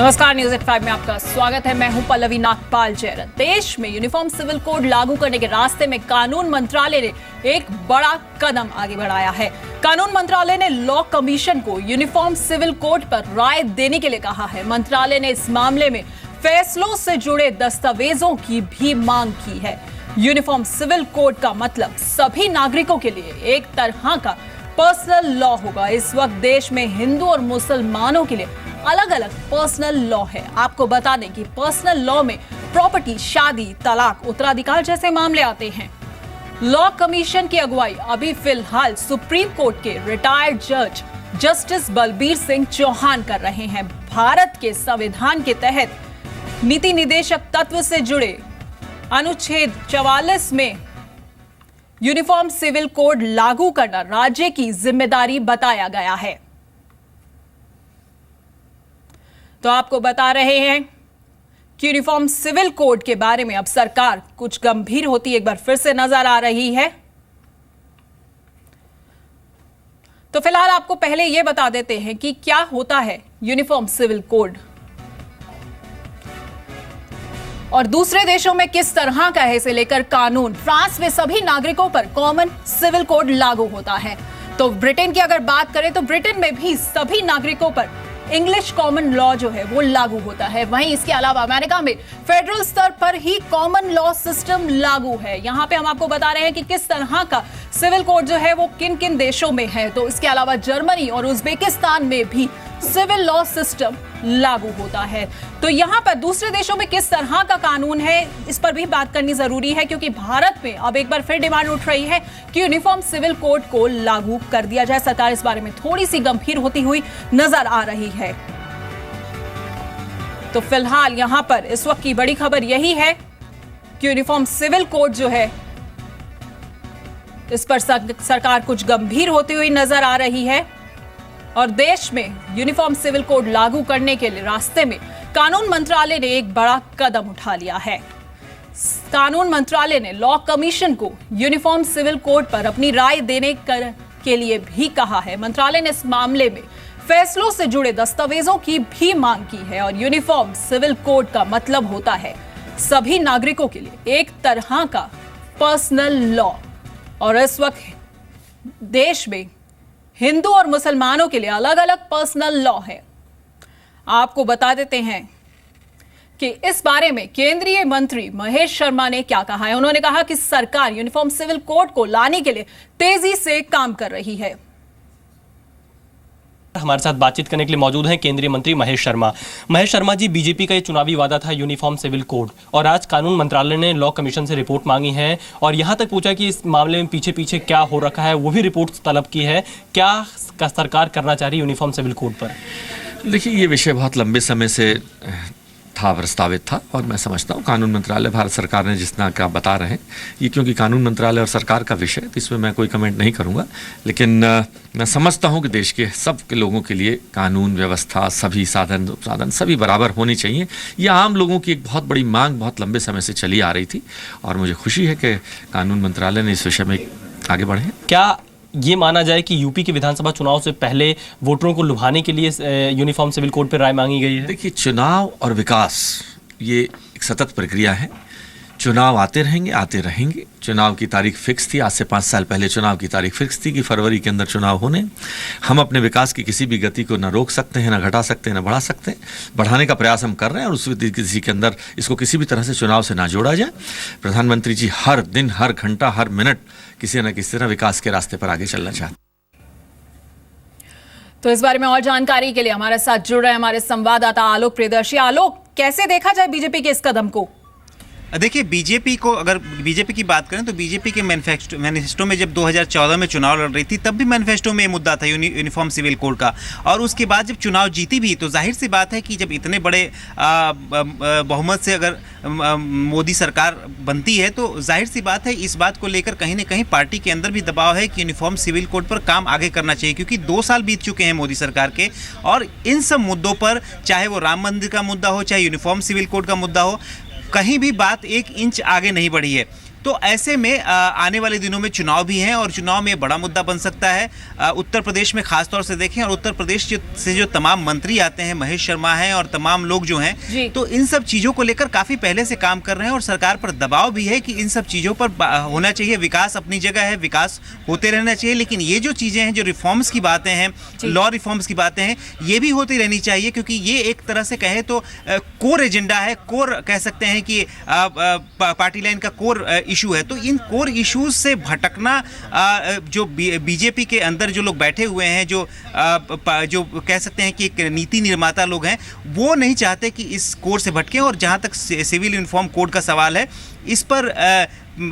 नमस्कार, news eight 5 में आपका स्वागत है। मैं हूं पल्लवी नागपाल जयरत। देश में यूनिफॉर्म सिविल कोड लागू करने के रास्ते में कानून मंत्रालय ने एक बड़ा कदम आगे बढ़ाया है। कानून मंत्रालय ने लॉ कमीशन को यूनिफॉर्म सिविल कोड पर राय देने के लिए कहा है। मंत्रालय ने इस मामले में फैसलों से जुड़े दस्तावेजों की भी मांग की है। यूनिफॉर्म सिविल कोड का मतलब सभी नागरिकों के लिए एक तरह का पर्सनल लॉ होगा। इस वक्त देश में हिंदू और मुसलमानों के लिए अलग अलग पर्सनल लॉ है। आपको बता दें कि पर्सनल लॉ में प्रॉपर्टी, शादी, तलाक, उत्तराधिकार जैसे मामले आते हैं। लॉ कमीशन की अगुवाई अभी फिलहाल सुप्रीम कोर्ट के रिटायर्ड जज जस्टिस बलबीर सिंह चौहान कर रहे हैं। भारत के संविधान के तहत नीति निदेशक तत्व से जुड़े अनुच्छेद 44 में यूनिफॉर्म सिविल कोड लागू करना राज्य की जिम्मेदारी बताया गया है। तो आपको बता रहे हैं कि यूनिफॉर्म सिविल कोड के बारे में अब सरकार कुछ गंभीर होती एक बार फिर से नजर आ रही है। तो फिलहाल आपको पहले यह बता देते हैं कि क्या होता है यूनिफॉर्म सिविल कोड और दूसरे देशों में किस तरह का है इसे लेकर कानून। फ्रांस में सभी नागरिकों पर कॉमन सिविल कोड लागू होता है। तो ब्रिटेन की अगर बात करें तो ब्रिटेन में भी सभी नागरिकों पर इंग्लिश कॉमन लॉ जो है वो लागू होता है। वहीं इसके अलावा अमेरिका में फेडरल स्तर पर ही कॉमन लॉ सिस्टम लागू है। यहाँ पे हम आपको बता रहे हैं कि किस तरह का सिविल कोड जो है वो किन किन देशों में है। तो इसके अलावा जर्मनी और उज्बेकिस्तान में भी सिविल लॉ सिस्टम लागू होता है। तो यहाँ पर दूसरे देशों में किस तरह का कानून है इस पर भी बात करनी जरूरी है, क्योंकि भारत में अब एक बार फिर डिमांड उठ रही है कि यूनिफॉर्म सिविल कोड को लागू कर दिया जाए। सरकार इस बारे में थोड़ी सी गंभीर होती हुई नजर आ रही है। तो फिलहाल यहाँ पर इस वक्त की बड़ी खबर यही है कि यूनिफॉर्म सिविल कोड जो है इस पर सरकार कुछ गंभीर होती हुई नजर आ रही है और देश में यूनिफॉर्म सिविल कोड लागू करने के लिए रास्ते में कानून मंत्रालय ने एक बड़ा कदम उठा लिया है। कानून मंत्रालय ने लॉ कमीशन को यूनिफॉर्म सिविल कोड पर अपनी राय देने के लिए भी कहा है। मंत्रालय ने इस मामले में फैसलों से जुड़े दस्तावेजों की भी मांग की है और यूनिफॉर्म सिविल कोड का मतलब होता है सभी नागरिकों के लिए एक तरह का पर्सनल लॉ। और इस वक्त देश में हिंदू और मुसलमानों के लिए अलग अलग पर्सनल लॉ है। आपको बता देते हैं कि इस बारे में केंद्रीय मंत्री महेश शर्मा ने क्या कहा है। उन्होंने कहा कि सरकार यूनिफॉर्म सिविल कोड को लाने के लिए तेजी से काम कर रही है। हमारे साथ बातचीत करने के लिए मौजूद हैं केंद्रीय मंत्री महेश शर्मा। महेश शर्मा जी, बीजेपी का ये चुनावी वादा था यूनिफॉर्म सिविल कोड और आज कानून मंत्रालय ने लॉ कमीशन से रिपोर्ट मांगी है और यहाँ तक पूछा कि इस मामले में पीछे पीछे क्या हो रखा है, वो भी रिपोर्ट तलब की है। क्या सरकार करना चाह रही है यूनिफॉर्म सिविल कोड पर? देखिए, ये विषय बहुत लंबे समय से प्रस्तावित था और मैं समझता हूँ कानून मंत्रालय भारत सरकार ने जिस तरह का बता रहे हैं, ये क्योंकि कानून मंत्रालय और सरकार का विषय है तो इसमें मैं कोई कमेंट नहीं करूँगा। लेकिन मैं समझता हूँ कि देश के सब के लोगों के लिए कानून व्यवस्था, सभी साधन सभी बराबर होनी चाहिए। ये आम लोगों की एक बहुत बड़ी मांग बहुत लंबे समय से चली आ रही थी और मुझे खुशी है कि कानून मंत्रालय ने इस विषय में आगे बढ़े। क्या ये माना जाए कि यूपी के विधानसभा चुनाव से पहले वोटरों को लुभाने के लिए यूनिफॉर्म सिविल कोड पर राय मांगी गई है? देखिए, चुनाव और विकास ये एक सतत प्रक्रिया है। चुनाव आते रहेंगे। चुनाव की तारीख फिक्स थी, आज से 5 साल पहले चुनाव की तारीख फिक्स थी कि फरवरी के अंदर चुनाव होने। हम अपने विकास की किसी भी गति को न रोक सकते हैं, न घटा सकते हैं, न बढ़ा सकते हैं। बढ़ाने का प्रयास हम कर रहे हैं और उस किसी के अंदर इसको किसी भी तरह से चुनाव से ना जोड़ा जाए। प्रधानमंत्री जी हर दिन, हर घंटा, हर मिनट किसी न किसी तरह विकास के रास्ते पर आगे चलना चाहते हैं। तो इस बारे में और जानकारी के लिए हमारे साथ जुड़ रहे हैं हमारे संवाददाता आलोक प्रियदर्शी। आलोक, कैसे देखा जाए बीजेपी के इस कदम को? देखिए, बीजेपी को अगर बीजेपी की बात करें तो बीजेपी के मैनिफेस्टो में जब 2014 में चुनाव लड़ रही थी तब भी मैनिफेस्टो में ये मुद्दा था यूनिफॉर्म सिविल कोड का। और उसके बाद जब चुनाव जीती भी तो जाहिर सी बात है कि जब इतने बड़े बहुमत से अगर मोदी सरकार बनती है तो जाहिर सी बात है इस बात को लेकर कहीं ना कहीं पार्टी के अंदर भी दबाव है कि यूनिफॉर्म सिविल कोड पर काम आगे करना चाहिए, क्योंकि 2 साल बीत चुके हैं मोदी सरकार के और इन सब मुद्दों पर, चाहे वो राम मंदिर का मुद्दा हो, चाहे यूनिफॉर्म सिविल कोड का मुद्दा हो, कहीं भी बात 1 इंच आगे नहीं बढ़ी है। तो ऐसे में आने वाले दिनों में चुनाव भी हैं और चुनाव में बड़ा मुद्दा बन सकता है। उत्तर प्रदेश में खासतौर से देखें, और उत्तर प्रदेश से जो तमाम मंत्री आते हैं, महेश शर्मा हैं और तमाम लोग जो हैं, तो इन सब चीज़ों को लेकर काफ़ी पहले से काम कर रहे हैं और सरकार पर दबाव भी है कि इन सब चीज़ों पर होना चाहिए। विकास अपनी जगह है, विकास होते रहना चाहिए, लेकिन ये जो चीज़ें हैं, जो रिफॉर्म्स की बातें हैं, लॉ रिफॉर्म्स की बातें हैं, ये भी होती रहनी चाहिए, क्योंकि ये एक तरह से कहे तो कोर एजेंडा है, कोर कह सकते हैं कि पार्टी लाइन का कोर इशू है। तो इन कोर इश्यूज से भटकना जो बीजेपी के अंदर जो लोग बैठे हुए हैं, जो कह सकते हैं कि एक नीति निर्माता लोग हैं, वो नहीं चाहते कि इस कोर से भटकें। और जहाँ तक सिविल यूनिफॉर्म कोड का सवाल है, इस पर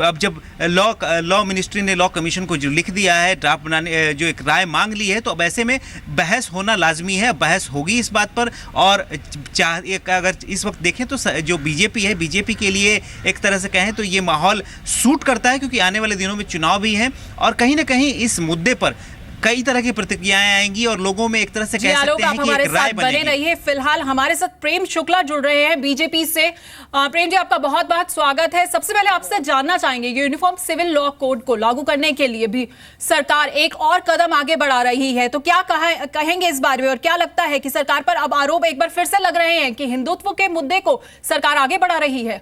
अब जब लॉ मिनिस्ट्री ने लॉ कमीशन को जो लिख दिया है, ड्राफ्ट बनाने जो एक राय मांग ली है, तो अब ऐसे में बहस होना लाजमी है, बहस होगी इस बात पर। और अगर इस वक्त देखें तो जो बीजेपी है, बीजेपी के लिए एक तरह से कहें तो ये माहौल सूट करता है, क्योंकि आने वाले दिनों में चुनाव भी हैं और कहीं ना कहीं इस मुद्दे पर कई तरह की प्रतिक्रियाएं आएंगी और लोगों में एक तरह से कह सकते हैं कि एक राय बनेगी। बने रहिए। फिलहाल हमारे साथ प्रेम शुक्ला जुड़ रहे हैं बीजेपी से। प्रेम जी, आपका बहुत बहुत स्वागत है। सबसे पहले आपसे जानना चाहेंगे, यूनिफॉर्म सिविल लॉ कोड को लागू करने के लिए भी सरकार एक और कदम आगे बढ़ा रही है, तो क्या कहेंगे इस बारे में, और क्या लगता है कि सरकार पर अब आरोप एक बार फिर से लग रहे हैं कि हिंदुत्व के मुद्दे को सरकार आगे बढ़ा रही है?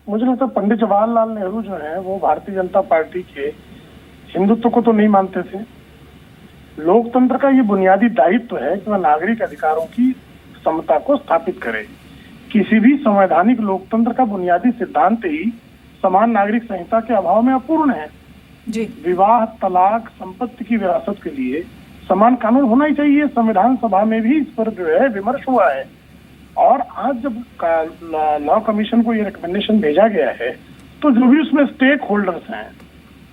मुझे लगता है पंडित जवाहरलाल नेहरू जो है वो भारतीय जनता पार्टी के हिंदुत्व को तो नहीं मानते थे। लोकतंत्र का ये बुनियादी दायित्व है कि वह नागरिक अधिकारों की समता को स्थापित करे। किसी भी संवैधानिक लोकतंत्र का बुनियादी सिद्धांत ही समान नागरिक संहिता के अभाव में अपूर्ण है जी। विवाह, तलाक, संपत्ति की विरासत के लिए समान कानून होना ही चाहिए। संविधान सभा में भी इस पर जो है विमर्श हुआ है। और आज जब लॉ कमीशन को ये रिकमेंडेशन भेजा गया है, तो जो भी उसमें स्टेक होल्डर्स हैं,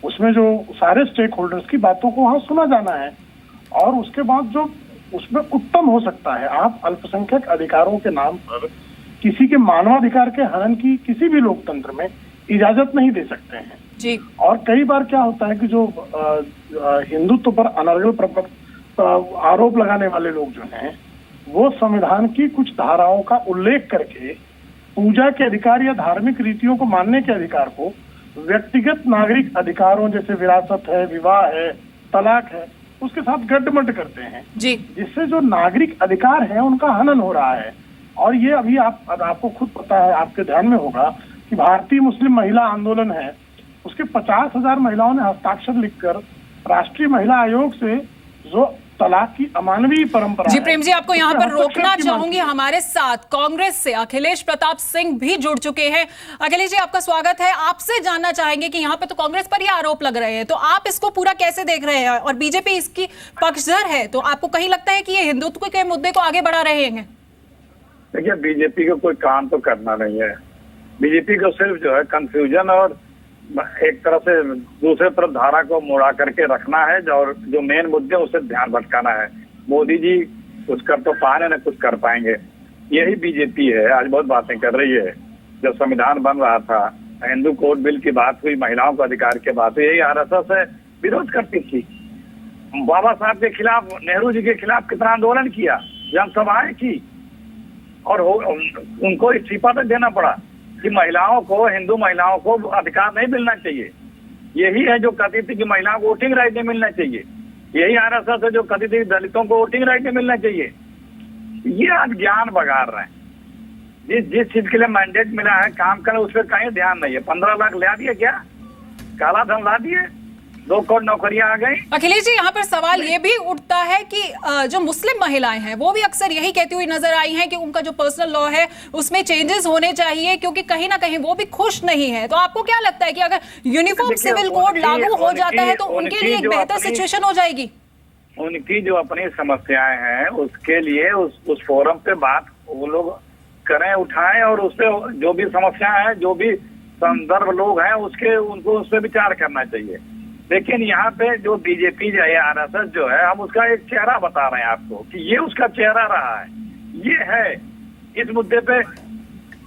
उसमें जो सारे स्टेक होल्डर्स की बातों को वहां सुना जाना है और उसके बाद जो उसमें उत्तम हो सकता है। आप अल्पसंख्यक अधिकारों के नाम पर किसी के मानवाधिकार के हनन की किसी भी लोकतंत्र में इजाजत नहीं दे सकते हैं जी। और कई बार क्या होता है कि जो हिंदुत्व पर अनर्गल आरोप लगाने वाले लोग जो हैं, वो संविधान की कुछ धाराओं का उल्लेख करके पूजा के अधिकार या धार्मिक रीतियों को मानने के अधिकार को व्यक्तिगत नागरिक अधिकारों जैसे विरासत है, विवाह है, तलाक है, उसके साथ गड्ढमड्ढ करते हैं जी, जिससे जो नागरिक अधिकार है उनका हनन हो रहा है। और ये अभी आपको खुद पता है, आपके ध्यान में होगा कि भारतीय मुस्लिम महिला आंदोलन है, उसके 50,000 महिलाओं ने हस्ताक्षर लिखकर राष्ट्रीय महिला आयोग से जो तलाक की अमानवीय परंपरा जी। प्रेम जी, आपको यहाँ पर रोकना चाहूंगी। हमारे साथ कांग्रेस से अखिलेश प्रताप सिंह भी जुड़ चुके हैं। अखिलेश जी, आपका स्वागत है। आपसे जानना चाहेंगे कि यहाँ पे तो कांग्रेस पर ही आरोप लग रहे हैं, तो आप इसको पूरा कैसे देख रहे हैं, और बीजेपी इसकी पक्षधर है, तो आपको कहीं लगता है कि ये हिंदुत्व के मुद्दे को आगे बढ़ा रहे हैं? देखिए, बीजेपी को कोई काम तो करना नहीं है। बीजेपी को सिर्फ जो है कंफ्यूजन और एक तरह से दूसरे तरफ धारा को मुड़ा करके रखना है, और जो मेन मुद्दे उसे ध्यान भटकाना है। मोदी जी कुछ कर तो पाए न कुछ कर पाएंगे, यही बीजेपी है। आज बहुत बातें कर रही है। जब संविधान बन रहा था, हिंदू कोड बिल की बात हुई, महिलाओं को अधिकार की बात हुई, यही आरएसएस विरोध करती थी। बाबा साहब के खिलाफ, नेहरू जी के खिलाफ कितना आंदोलन किया, जनसभाएं की, और उनको इस्तीफा तक देना पड़ा कि महिलाओं को, हिंदू महिलाओं को अधिकार नहीं मिलना चाहिए। यही है जो कहती थी कि महिलाओं को वोटिंग राइट नहीं मिलना चाहिए। यही आरएसएस है जो कहती थी दलितों को वोटिंग राइट नहीं मिलना चाहिए। ये आज ज्ञान बगाड़ रहे हैं। जिस चीज के लिए मैंडेट मिला है काम करें, उस पर कहीं ध्यान नहीं है। 15 लाख ला दिए, क्या काला धन ला दिए, 2 करोड़ नौकरियां आ गई। अखिलेश जी, यहाँ पर सवाल ये भी उठता है कि जो मुस्लिम महिलाएं हैं वो भी अक्सर यही कहती हुई नजर आई हैं कि उनका जो पर्सनल लॉ है उसमें चेंजेस होने चाहिए, क्योंकि कहीं ना कहीं वो भी खुश नहीं है। तो आपको क्या लगता है कि अगर यूनिफॉर्म सिविल कोड लागू हो जाता है तो उनके लिए एक बेहतर सिचुएशन हो जाएगी? उनकी जो अपनी समस्याएं हैं उसके लिए उस फोरम पे बात वो लोग करें, उठाएं, और उस पर जो भी समस्याएं हैं, जो भी संदर्भ लोग हैं, उनको उस पर विचार करना चाहिए। लेकिन यहाँ पे जो बीजेपी जो है, आरएसएस जो है, हम उसका एक चेहरा बता रहे हैं आपको कि ये उसका चेहरा रहा है। ये है इस मुद्दे पे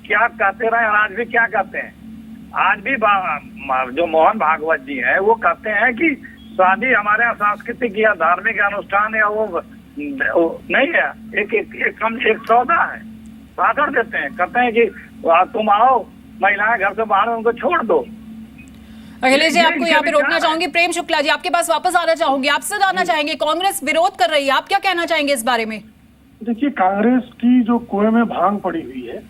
क्या कहते रहे, और आज भी क्या कहते हैं। आज भी जो मोहन भागवत जी हैं वो कहते हैं कि शादी हमारे यहाँ सांस्कृतिक या धार्मिक अनुष्ठान या वो नहीं है, एक सौदा है। साधर देते हैं, कहते हैं कि तुम आओ, महिलाएं घर से बाहर उनको छोड़ दो। अखिलेश जी, आपको यहाँ पे रोकना चाहूंगी। प्रेम शुक्ला जी, आपके पास वापस आना चाहूंगी, आपसे जानना चाहेंगे, कांग्रेस विरोध कर रही है, आप क्या कहना चाहेंगे इस बारे में? देखिए, कांग्रेस की जो कुएं में भांग पड़ी हुई है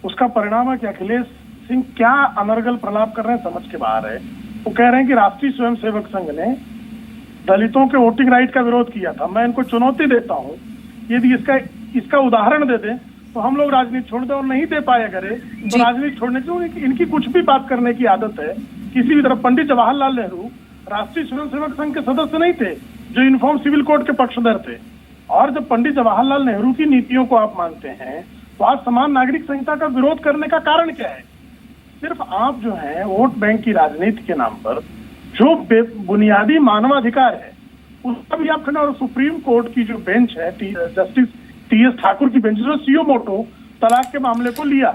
उसका परिणाम है कि अखिलेश सिंह क्या अनर्गल प्रलाप कर रहे हैं समझ के बाहर है। वो कह रहे हैं कि राष्ट्रीय स्वयंसेवक संघ ने दलितों के वोटिंग राइट का विरोध किया था। मैं इनको चुनौती देता हूँ, यदि इसका उदाहरण दे दें तो हम लोग राजनीति छोड़ दें, और नहीं दे पाए अगर तो राजनीति छोड़ने की इनकी कुछ भी बात करने की आदत है। किसी भी तरफ पंडित जवाहरलाल नेहरू राष्ट्रीय स्वयंसेवक संघ के सदस्य नहीं थे जो यूनिफॉर्म सिविल कोड के पक्षधर थे। और जब पंडित जवाहरलाल नेहरू की नीतियों को आप मानते हैं तो आज समान नागरिक संहिता का विरोध करने का कारण क्या है? सिर्फ आप जो है वोट बैंक की राजनीति के नाम पर जो बुनियादी मानवाधिकार है उसका भी आप खंडन। और सुप्रीम कोर्ट की जो बेंच है, जस्टिस टी.एस. ठाकुर की बेंच, जो सीओ मोटो तलाक के मामले को लिया,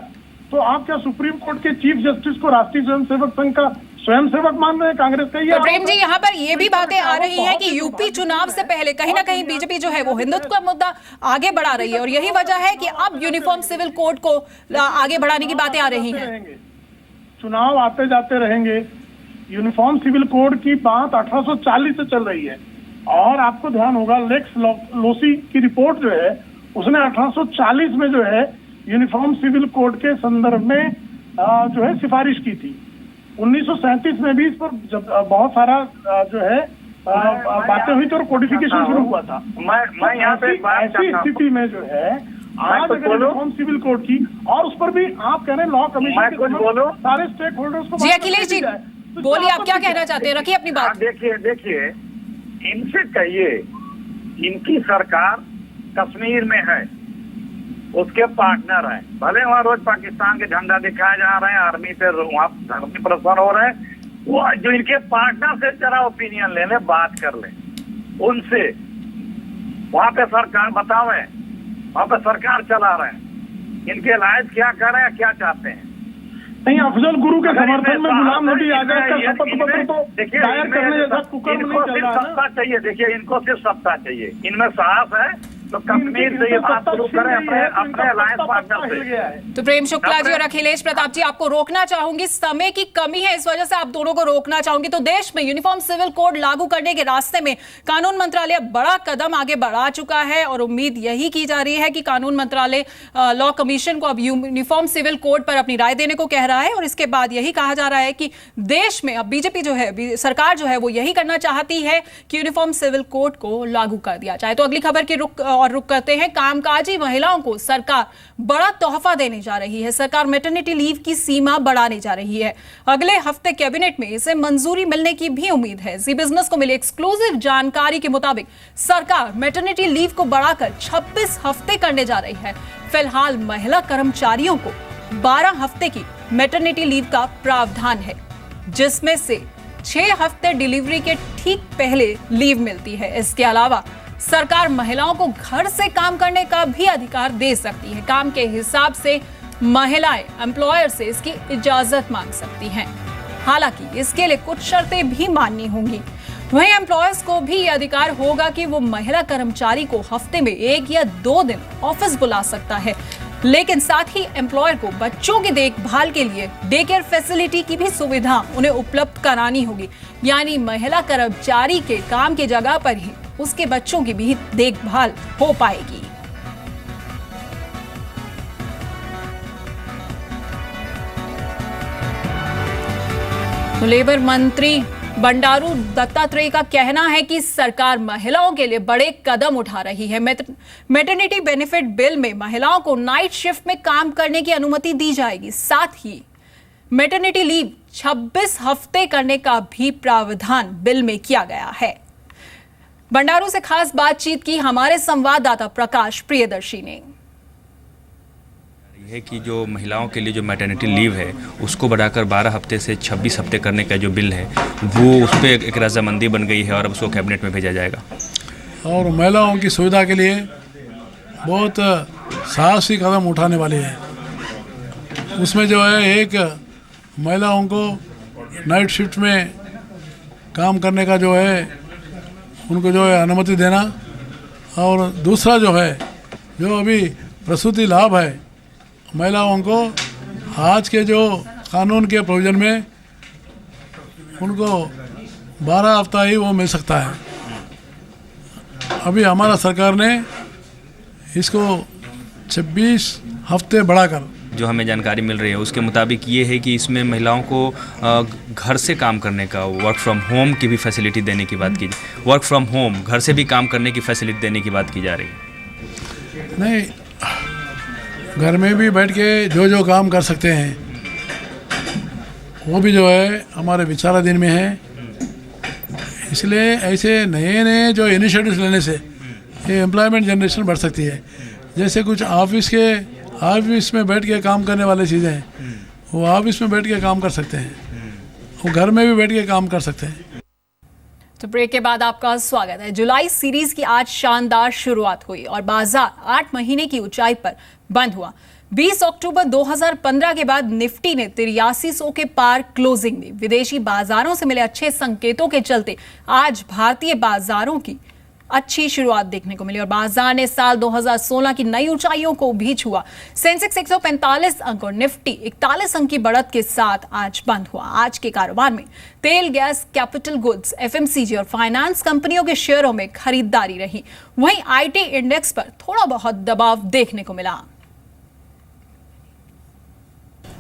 तो आप क्या सुप्रीम कोर्ट के चीफ जस्टिस को राष्ट्रीय स्वयंसेवक संघ का स्वयंसेवक मान रहे हैं? कांग्रेस का ये प्रेम जी, यहाँ पर ये भी बातें आ रही हैं कि यूपी चुनाव से पहले कहीं ना कहीं बीजेपी जो है वो हिंदुत्व का मुद्दा आगे बढ़ा रही है, और यही वजह है कि अब यूनिफॉर्म सिविल कोड को आगे बढ़ाने की बातें आ रही हैं। चुनाव आते जाते रहेंगे। यूनिफॉर्म सिविल कोड की बात 1840 से चल रही है, और आपको ध्यान होगा लेक्स लोसी की रिपोर्ट जो है उसने 1840 में जो है यूनिफॉर्म सिविल कोड के संदर्भ में जो है सिफारिश की थी। 1937 में भी इस पर जब बहुत सारा जो है बातें हुई थी और कोडिफिकेशन शुरू हुआ था। मैं यहाँ पे ऐसी स्थिति में जो है आज अगर यूनिफॉर्म सिविल कोड की, और उस पर भी आप कह रहे हैं लॉ कमीशन के सारे स्टेक होल्डर्स को। जी अखिलेश जी, बोलिए, आप क्या कहना चाहते हैं, रखिए अपनी बात। देखिए इनसे कहिए, इनकी सरकार कश्मीर में है, उसके पार्टनर हैं, भले वहाँ रोज पाकिस्तान के झंडा दिखाए जा रहे हैं, आर्मी पे वहाँ धरने प्रदर्शन हो रहे हैं, वो जो इनके पार्टनर से जरा ओपिनियन ले ले, बात कर ले उनसे। वहाँ पे सरकार बतावे, वहाँ पे सरकार चला रहे हैं, इनके लायक क्या कर रहे हैं, क्या चाहते हैं। नहीं, अफजल गुरु के समर्थन में गुलाम नबी आजाद का शपथ पत्र तो दायर करने जैसा कुकर्म नहीं चल रहा है। सत्ता चाहिए, देखिए इनको सिर्फ सत्ता चाहिए, इनमें साहस है तो कश्मीर से ये बात शुरू करें अपने अलायंस पार्टनर से। तो प्रेम शुक्ला जी और अखिलेश प्रताप जी, आपको रोकना चाहूंगी, समय की कमी है, इस वजह से आप दोनों को रोकना चाहूंगी। तो देश में यूनिफॉर्म सिविल कोड लागू करने के रास्ते में कानून मंत्रालय बड़ा कदम आगे बढ़ा चुका है, और उम्मीद यही की जा रही है कि कानून मंत्रालय लॉ कमीशन को अब यूनिफॉर्म सिविल कोड पर अपनी राय देने को कह रहा है, और इसके बाद यही कहा जा रहा है कि देश में अब बीजेपी जो है, सरकार जो है वो यही करना चाहती है कि यूनिफॉर्म सिविल कोड को लागू कर दिया जाए। तो अगली खबर की रुख करते हैं। कामकाजी महिलाओं को सरकार बड़ा तोहफा देने जा रही है। सरकार मैटरनिटी लीव की सीमा बढ़ाने जा रही है। अगले हफ्ते कैबिनेट में इसे मंजूरी मिलने की भी उम्मीद है। जी बिजनेस को मिली एक्सक्लूसिव जानकारी के मुताबिक सरकार मैटरनिटी लीव को बढ़ाकर 26 हफ्ते करने जा रही है। फिलहाल महिला कर्मचारियों को 12 हफ्ते की मैटरनिटी लीव का प्रावधान है, जिसमें से 6 हफ्ते डिलीवरी के ठीक पहले लीव मिलती है। इसके अलावा सरकार महिलाओं को घर से काम करने का भी अधिकार दे सकती है। काम के हिसाब से महिलाएं एम्प्लॉयर से इसकी इजाजत मांग सकती हैं। हालांकि इसके लिए कुछ शर्तें भी माननी होंगी। वहीं एम्प्लॉयर्स को भी यह अधिकार होगा कि वो महिला कर्मचारी को हफ्ते में 1 या 2 दिन ऑफिस बुला सकता है, लेकिन साथ ही एम्प्लॉयर को बच्चों की देखभाल के लिए डे केयर फैसिलिटी की भी सुविधा उन्हें उपलब्ध करानी होगी। यानी महिला कर्मचारी के काम की जगह पर ही उसके बच्चों की भी देखभाल हो पाएगी। तो लेबर मंत्री बंडारू दत्तात्रेय का कहना है कि सरकार महिलाओं के लिए बड़े कदम उठा रही है। मैटरनिटी बेनिफिट बिल में महिलाओं को नाइट शिफ्ट में काम करने की अनुमति दी जाएगी। साथ ही मैटरनिटी लीव 26 हफ्ते करने का भी प्रावधान बिल में किया गया है। बंडारू से खास बातचीत की हमारे संवाददाता प्रकाश प्रियदर्शी ने। है कि जो महिलाओं के लिए जो मैटरनिटी लीव है उसको बढ़ाकर 12 हफ्ते से 26 हफ्ते करने का जो बिल है वो उस पर एक रजामंदी बन गई है और अब उसको कैबिनेट में भेजा जाएगा। और महिलाओं की सुविधा के लिए बहुत साहसी कदम उठाने वाले हैं। उसमें जो है एक महिलाओं को नाइट शिफ्ट में काम करने का जो है उनको जो है अनुमति देना, और दूसरा जो है जो अभी प्रसूति लाभ है महिलाओं को आज के जो कानून के प्रोविजन में उनको 12 हफ्ता ही वो मिल सकता है। अभी हमारा सरकार ने इसको 26 हफ्ते बढ़ाकर, जो हमें जानकारी मिल रही है उसके मुताबिक ये है कि इसमें महिलाओं को घर से काम करने का, वर्क फ्रॉम होम की भी फैसिलिटी देने की बात की, वर्क फ्रॉम होम घर से भी काम करने की फैसिलिटी देने की बात की जा रही है। नहीं, घर में भी बैठ के जो काम कर सकते हैं वो भी जो है हमारे विचाराधीन में है। इसलिए ऐसे नए जो इनिशिएटिव्स लेने से ये एम्प्लॉयमेंट जनरेशन बढ़ सकती है। जैसे कुछ ऑफिस में बैठ के काम करने वाली चीज़ें हैं, वो ऑफिस में बैठ के काम कर सकते हैं, वो घर में भी बैठ के काम कर सकते हैं। तो ब्रेक के बाद आपका स्वागत है। जुलाई सीरीज की आज शानदार शुरुआत हुई और बाजार 8 महीने की ऊंचाई पर बंद हुआ। 20 अक्टूबर 2015 के बाद निफ्टी ने 8300 के पार क्लोजिंग दी। विदेशी बाजारों से मिले अच्छे संकेतों के चलते आज भारतीय बाजारों की अच्छी शुरुआत देखने को मिली और बाजार ने साल 2016 की नई ऊंचाइयों को भी छुआ। सेंसेक्स 145 अंक और निफ्टी 41 अंक की बढ़त के साथ आज बंद हुआ। आज के कारोबार में तेल, गैस, कैपिटल गुड्स, एफएमसीजी और फाइनेंस कंपनियों के शेयरों में खरीदारी रही। वहीं आईटी इंडेक्स पर थोड़ा बहुत दबाव देखने को मिला।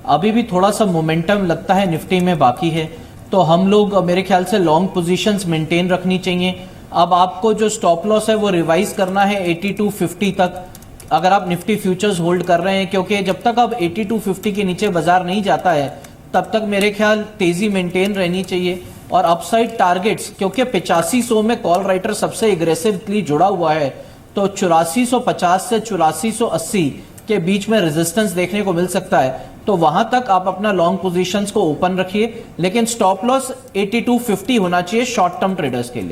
अभी भी थोड़ा सा मोमेंटम लगता है निफ्टी में बाकी है, तो हम लोग मेरे ख्याल से लॉन्ग पोजीशंस मेंटेन रखनी चाहिए। अब आपको जो स्टॉप लॉस है वो रिवाइज करना है 8250 तक, अगर आप निफ्टी फ्यूचर्स होल्ड कर रहे हैं, क्योंकि जब तक अब 8250 के नीचे बाजार नहीं जाता है तब तक मेरे ख्याल तेजी मेंटेन रहनी चाहिए। और अपसाइड टारगेट्स, क्योंकि 8500 में कॉल राइटर सबसे एग्रेसिवली जुड़ा हुआ है, तो 8450 से 8480 के बीच में रेजिस्टेंस देखने को मिल सकता है, तो वहां तक आप अपना लॉन्ग पोजीशंस को ओपन रखिए, लेकिन स्टॉप लॉस 8250 होना चाहिए शॉर्ट टर्म ट्रेडर्स के लिए।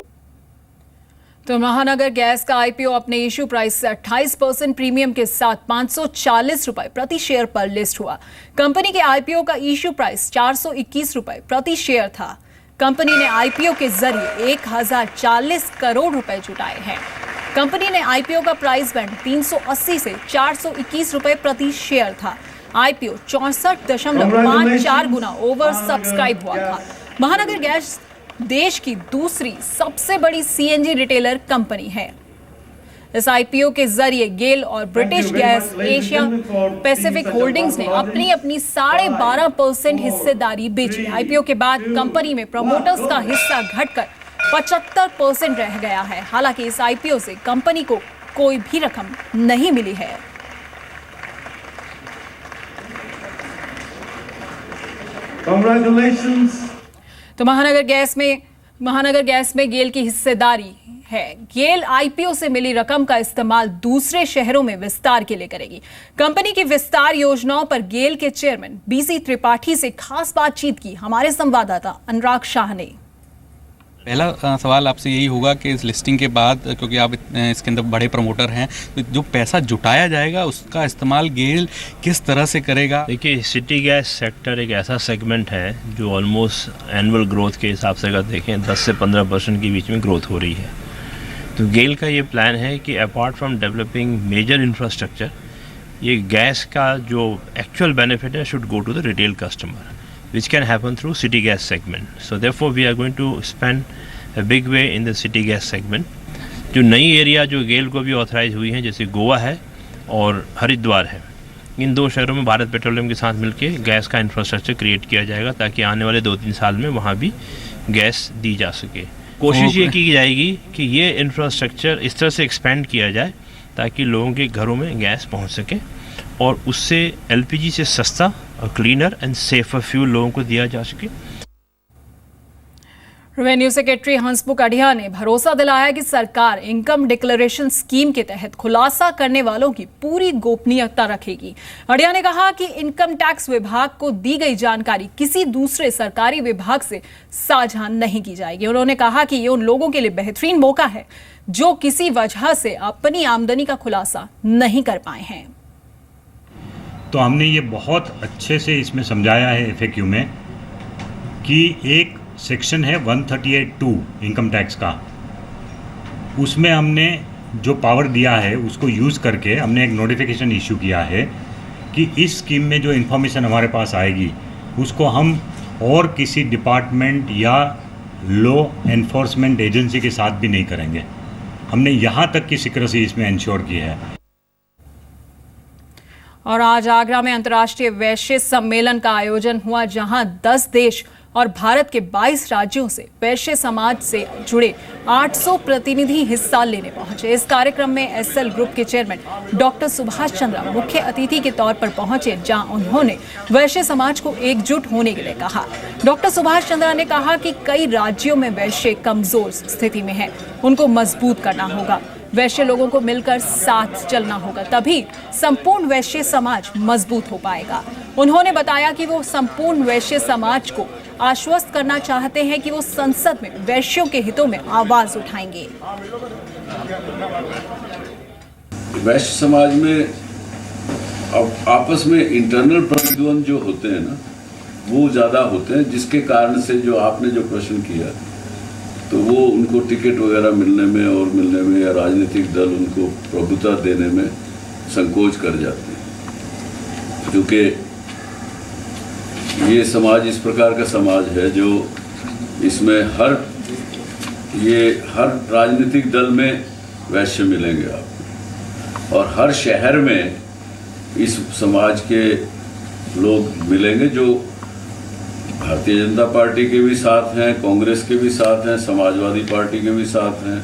तो महानगर गैस का आईपीओ अपने इश्यू प्राइस से 28% प्रीमियम के साथ 540 रुपए प्रति शेयर पर लिस्ट हुआ। कंपनी के आईपीओ का इश्यू प्राइस 421 रुपए प्रति शेयर था। कंपनी ने आईपीओ के जरिए 1040 करोड़ रुपए जुटाए हैं। कंपनी ने आईपीओ का प्राइस बैंड 380 से 421 रुपए प्रति शेयर था। आईपीओ 64.54 गुना ओवर सब्सक्राइब हुआ था। महानगर गैस देश की दूसरी सबसे बड़ी सीएनजी रिटेलर कंपनी है। इस आईपीओ के जरिए गेल और British gas Asia Pacific holdings ने अपनी 12.5% हिस्सेदारी बेची। आईपीओ के बाद कंपनी में प्रमोटर्स का हिस्सा घटकर 75% रह गया है। हालांकि इस आईपीओ से कंपनी को कोई भी रकम नहीं मिली है। Congratulations. तो महानगर गैस में गेल की हिस्सेदारी है। गेल आईपीओ से मिली रकम का इस्तेमाल दूसरे शहरों में विस्तार के लिए करेगी। कंपनी की विस्तार योजनाओं पर गेल के चेयरमैन बीसी त्रिपाठी से खास बातचीत की हमारे संवाददाता अनुराग शाह ने। पहला सवाल आपसे यही होगा कि इस लिस्टिंग के बाद, क्योंकि आप इसके अंदर बड़े प्रमोटर हैं, तो जो पैसा जुटाया जाएगा उसका इस्तेमाल गेल किस तरह से करेगा? देखिए, सिटी गैस सेक्टर एक ऐसा सेगमेंट है जो ऑलमोस्ट एनुअल ग्रोथ के हिसाब से अगर देखें 10 से 15% के बीच में ग्रोथ हो रही है। तो गेल का ये प्लान है कि apart from developing major infrastructure, ये गैस का जो एक्चुअल बेनिफिट है should go to the retail customer, which can happen through city gas segment. So therefore we are going to spend a big way in the city gas segment. जो नई area जो गेल को भी authorise हुई हैं, जैसे गोवा है और हरिद्वार है, इन 2 शहरों में भारत पेट्रोलियम के साथ मिलकर गैस का इंफ्रास्ट्रक्चर क्रिएट किया जाएगा ताकि आने वाले 2-3 साल में वहाँ भी गैस दी जा सके। कोशिश ये की जाएगी कि ये इंफ्रास्ट्रक्चर इस तरह से एक्सपेंड किया जाए ताकि लोगों के घरों में गैस पहुँच सके और उससे एलपीजी से सस्ता और क्लीनर एंड सेफर फ्यूल लोगों को दिया जा सके। रेवेन्यू सेक्रेटरी हंसमुख अढ़िया ने भरोसा दिलाया कि सरकार इनकम डिक्लेरेशन स्कीम के तहत खुलासा करने वालों की पूरी गोपनीयता रखेगी। अढ़िया ने कहा कि इनकम टैक्स विभाग को दी गई जानकारी किसी दूसरे सरकारी विभाग से साझा नहीं की जाएगी। उन्होंने कहा कि ये उन लोगों के लिए बेहतरीन मौका है जो किसी वजह से अपनी आमदनी का खुलासा नहीं कर पाए हैं। तो हमने ये बहुत अच्छे से इसमें समझाया है एफएक्यू में कि एक सेक्शन है 138(2) इनकम टैक्स का, उसमें हमने जो पावर दिया है उसको यूज़ करके हमने एक नोटिफिकेशन इशू किया है कि इस स्कीम में जो इन्फॉर्मेशन हमारे पास आएगी उसको हम और किसी डिपार्टमेंट या लॉ एनफोर्समेंट एजेंसी के साथ भी नहीं करेंगे। हमने यहाँ तक की सिक्रेसी इसमें इंश्योर की है। और आज आगरा में अंतर्राष्ट्रीय वैश्य सम्मेलन का आयोजन हुआ, जहां 10 देश और भारत के 22 राज्यों से वैश्य समाज से जुड़े 800 प्रतिनिधि हिस्सा लेने पहुंचे। इस कार्यक्रम में एसएल ग्रुप के चेयरमैन डॉक्टर सुभाष चंद्रा मुख्य अतिथि के तौर पर पहुंचे, जहां उन्होंने वैश्य समाज को एकजुट होने के लिए कहा। डॉक्टर सुभाष चंद्रा ने कहा कि कई राज्यों में वैश्य कमजोर स्थिति में है, उनको मजबूत करना होगा। वैश्य लोगों को मिलकर साथ चलना होगा, तभी संपूर्ण वैश्य समाज मजबूत हो पाएगा। उन्होंने बताया कि वो संपूर्ण वैश्य समाज को आश्वस्त करना चाहते हैं कि वो संसद में वैश्यों के हितों में आवाज उठाएंगे। वैश्य समाज में अब आपस में इंटरनल प्रतिद्वंद जो होते हैं ना, वो ज़्यादा होते हैं, जिसके कारण से जो आपने जो प्रश्न किया तो वो उनको टिकट वगैरह मिलने में या राजनीतिक दल उनको प्रभुता देने में संकोच कर जाते हैं, क्योंकि ये समाज इस प्रकार का समाज है जो इसमें हर राजनीतिक दल में वैश्य मिलेंगे आपको, और हर शहर में इस समाज के लोग मिलेंगे जो भारतीय जनता पार्टी के भी साथ हैं, कांग्रेस के भी साथ हैं, समाजवादी पार्टी के भी साथ हैं,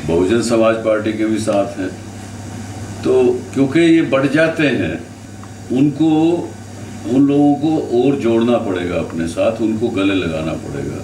बहुजन समाज पार्टी के भी साथ हैं। तो क्योंकि ये बढ़ जाते हैं, उन लोगों को और जोड़ना पड़ेगा अपने साथ, उनको गले लगाना पड़ेगा।